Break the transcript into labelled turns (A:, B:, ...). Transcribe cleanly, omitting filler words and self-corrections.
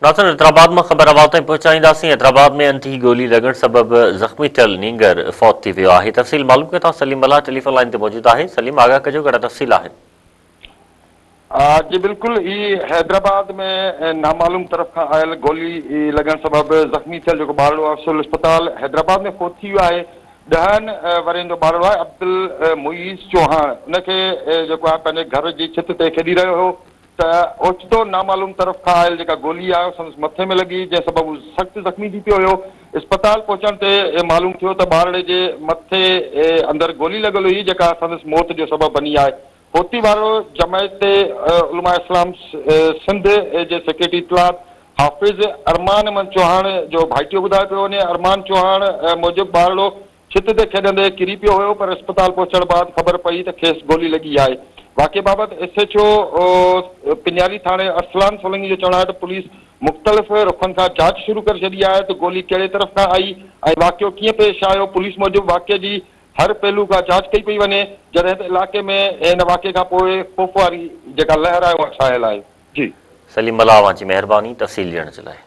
A: नाज़रीन हैदराबाद में ख़बर हवाले ताईं पहुचाईंदासीं। हैदराबाद में अंधी गोली लगण सबब ज़ख़्मी थियल नींगर फौत थी वियो आहे। तफ़सील मालूम कयो था सलीम मल्ला टेलीफोन लाइन ते मौजूद आहे। सलीम, आगाह कजो कहिड़ा तफ़सील आहिनि।
B: जी बिल्कुल, ही हैदराबाद में नामालूम तरफ़ खां आयल गोली लगण सबब ज़ख़्मी थियल जेको ॿारड़ो आहे सिविल अस्पताल हैदराबाद में फौत थी वियो आहे। 10 वरनि जो ॿारड़ो आहे अब्दुल मुईज़ चौहान। उनखे जेको आहे पंहिंजे घर जी छित ते खेॾी रहियो हो त ओचितो नामालूम तरफ़ खां आयल जेका गोली आहे संदसि मथे में लॻी, जंहिं सबबु सख़्तु ज़ख़्मी थी पियो हुयो। अस्पताल पहुचण ते मालूम थियो त ॿारड़े जे मथे अंदरि गोली लॻल हुई, जेका संदसि मौत जो सबबु बनी आहे। फौती वारो जमायत उलमा इस्लाम सिंध जे सेक्रेटरी इतलात हाफ़िज़ अरमान अमन चौहान जो भाइटियो ॿुधाए पियो वञे। अरमान चौहान मूजिबि ॿारड़ो छित ते खेॾंदे किरी पियो हुयो, पर अस्पताल पहुचण बाद ख़बर पई त खेसि गोली लॻी आहे। वाक़े बाबति SHO पिंजारी थाणे अरसलान सोलंकी जो चवणु आहे त पुलिस मुख़्तलिफ़ रुखनि खां जांच शुरू करे छॾी आहे त गोली कहिड़े तरफ़ खां आई ऐं वाक़ियो कीअं पेश आयो। पुलिस मूजिबि वाक़े जी हर पहलू खां जांच कई पई वञे, जॾहिं त इलाइक़े में हिन वाक़े खां पोइ ख़ौफ़ वारी जेका लहर आहे उहा छायल आहे। जी
A: सलीम मल्ला, जी महिरबानी तफ़सील ॾियण जे लाइ।